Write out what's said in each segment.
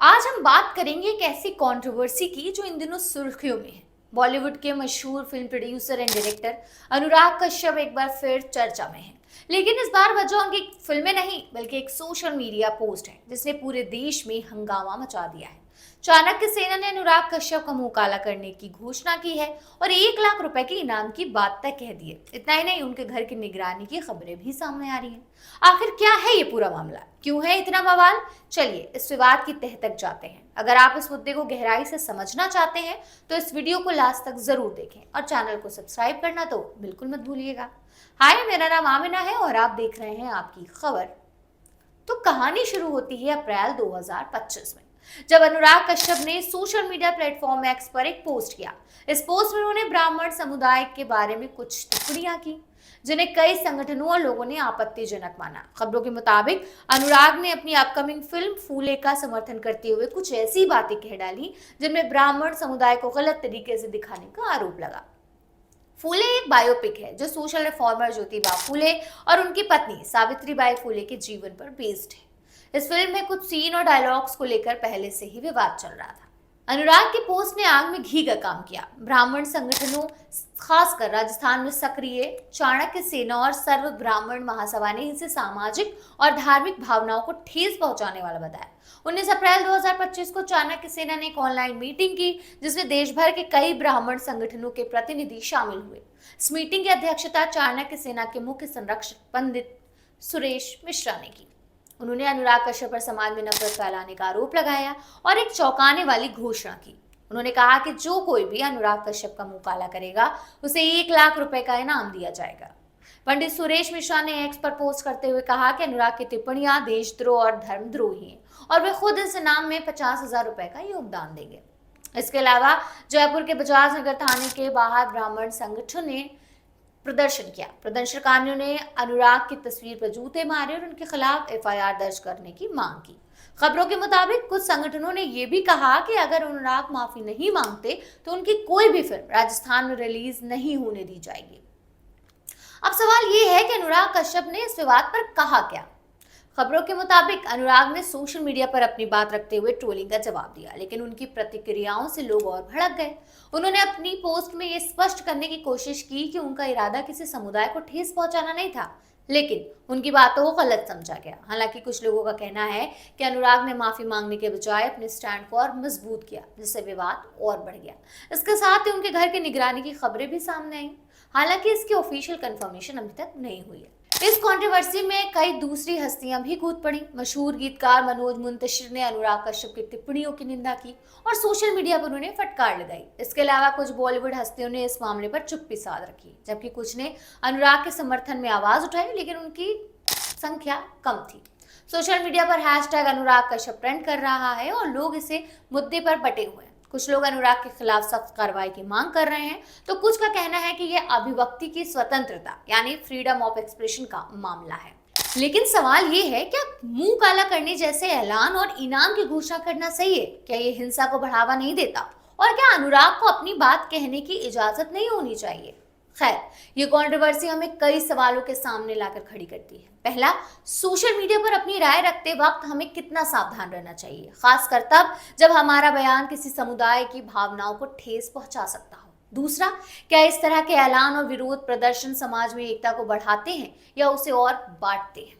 आज हम बात करेंगे एक ऐसी कंट्रोवर्सी की जो इन दिनों सुर्खियों में है। बॉलीवुड के मशहूर film producer and director Anurag Kashyap एक बार फिर चर्चा में है। लेकिन इस बार वजह उनकी फिल्में नहीं बल्कि एक सोशल मीडिया पोस्ट है जिसने पूरे देश में हंगामा मचा दिया है। चाणक्य सेना ने अनुराग कश्यप का मुंह काला करने की घोषणा की है और 1 लाख रुपए के इनाम की बात तक कह दी है। इतना ही नहीं, उनके घर की निगरानी की खबरें भी सामने आ रही हैं। आखिर क्या है ये पूरा मामला, क्यों है इतना बवाल? चलिए इस विवाद की तह तक जाते हैं। अगर आप इस मुद्दे को गहराई से समझना चाहते हैं तो इस वीडियो को लास्ट तक जरूर देखें और चैनल को सब्सक्राइब करना तो बिल्कुल मत भूलिएगा। हाय, मेरा नाम आमिना है और आप देख रहे हैं आपकी खबर। तो कहानी शुरू होती है अप्रैल 2025 में, जब अनुराग कश्यप ने सोशल मीडिया प्लेटफॉर्म एक्स पर एक पोस्ट किया। इस पोस्ट में उन्होंने ब्राह्मण समुदाय के बारे में कुछ टिप्पणियां की जिन्हें कई संगठनों और लोगों ने आपत्तिजनक माना। खबरों के मुताबिक अनुराग ने अपनी अपकमिंग फिल्म फूले का समर्थन करते हुए कुछ ऐसी बातें कह डाली जिनमें ब्राह्मण समुदाय को गलत तरीके से दिखाने का आरोप लगा। फूले एक बायोपिक है जो सोशल रिफॉर्मर ज्योतिबा फूले और उनकी पत्नी सावित्रीबाई फूले के जीवन पर बेस्ड है। इस फिल्म में कुछ सीन और डायलॉग्स को लेकर पहले से ही विवाद चल रहा था। अनुराग की पोस्ट ने आग में घी का काम किया। ब्राह्मण संगठनों, खासकर राजस्थान में सक्रिय चाणक्य सेना और सर्व ब्राह्मण महासभा ने इसे सामाजिक और धार्मिक भावनाओं को ठेस पहुंचाने वाला बताया। 19 अप्रैल 2025 को चाणक्य सेना ने एक ऑनलाइन मीटिंग की जिसमें देश भर के कई ब्राह्मण संगठनों के प्रतिनिधि शामिल हुए। इस मीटिंग की अध्यक्षता चाणक्य सेना के मुख्य संरक्षक पंडित सुरेश मिश्रा ने की। उन्होंने अनुराग कश्यप पर समाज में नफरत फैलाने का आरोप लगाया और एक चौंकाने वाली घोषणा की। उन्होंने कहा कि जो कोई भी अनुराग कश्यप का मुंह काला करेगा उसे 1 लाख रुपए का इनाम दिया जाएगा। पंडित सुरेश मिश्रा ने एक्स पर पोस्ट करते हुए कहा कि अनुराग की टिप्पणियां देशद्रोह और धर्मद्रोही हैं और वे खुद इस इनाम में 50,000 रुपए का योगदान देंगे। इसके अलावा जयपुर के बजाज नगर थाने के बाहर ब्राह्मण संगठन ने प्रदर्शन किया। प्रदर्शनकारियों ने अनुराग की तस्वीर पर जूते मारे और उनके खिलाफ एफआईआर दर्ज करने की मांग की। खबरों के मुताबिक कुछ संगठनों ने यह भी कहा कि अगर अनुराग माफी नहीं मांगते तो उनकी कोई भी फिल्म राजस्थान में रिलीज नहीं होने दी जाएगी। अब सवाल ये है कि अनुराग कश्यप ने इस विवाद पर कहा क्या। खबरों के मुताबिक अनुराग ने सोशल मीडिया पर अपनी बात रखते हुए ट्रोलिंग का जवाब दिया, लेकिन उनकी प्रतिक्रियाओं से लोग और भड़क गए। उन्होंने अपनी पोस्ट में ये स्पष्ट करने की कोशिश की कि उनका इरादा किसी समुदाय को ठेस पहुंचाना नहीं था, लेकिन उनकी बातों को गलत समझा गया। हालांकि कुछ लोगों का कहना है कि अनुराग ने माफी मांगने के बजाय अपने स्टैंड को और मजबूत किया, जिससे विवाद और बढ़ गया। इसके साथ ही उनके घर की निगरानी की खबरें भी सामने आई। हालांकि इसकी ऑफिशियल कंफर्मेशन अभी तक नहीं हुई है। इस कंट्रोवर्सी में कई दूसरी हस्तियां भी कूद पड़ी। मशहूर गीतकार मनोज मुंतशिर ने अनुराग कश्यप की टिप्पणियों की निंदा की और सोशल मीडिया पर उन्हें फटकार लगाई। इसके अलावा कुछ बॉलीवुड हस्तियों ने इस मामले पर चुप्पी साध रखी, जबकि कुछ ने अनुराग के समर्थन में आवाज उठाई, लेकिन उनकी संख्या कम थी। सोशल मीडिया पर हैशटैग अनुराग कश्यप ट्रेंड कर रहा है और लोग इसे मुद्दे पर बटे हुए हैं। कुछ लोग अनुराग के खिलाफ सख्त कार्रवाई की मांग कर रहे हैं तो कुछ का कहना है कि यह अभिव्यक्ति की स्वतंत्रता यानी फ्रीडम ऑफ एक्सप्रेशन का मामला है। लेकिन सवाल ये है, क्या मुंह काला करने जैसे ऐलान और इनाम की घोषणा करना सही है? क्या ये हिंसा को बढ़ावा नहीं देता? और क्या अनुराग को अपनी बात कहने की इजाजत नहीं होनी चाहिए? खैर, ये कंट्रोवर्सी हमें कई सवालों के सामने लाकर खड़ी करती है। पहला, सोशल मीडिया पर अपनी राय रखते वक्त हमें कितना सावधान रहना चाहिए, खासकर तब जब हमारा बयान किसी समुदाय की भावनाओं को ठेस पहुंचा सकता हो। दूसरा, क्या इस तरह के ऐलान और विरोध प्रदर्शन समाज में एकता को बढ़ाते हैं या उसे और बांटते हैं?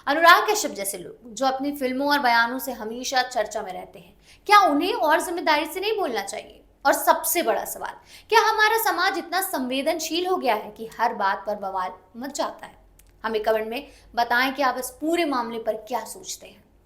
अनुराग कश्यप जैसे लोग जो अपनी फिल्मों और बयानों से हमेशा चर्चा में रहते हैं, क्या उन्हें और जिम्मेदारी से नहीं बोलना चाहिए? और सबसे बड़ा सवाल, क्या हमारा समाज इतना संवेदनशील हो गया है कि हर बात पर बवाल मच जाता है? हमें कमेंट में बताएं कि आप इस पूरे मामले पर क्या सोचते हैं।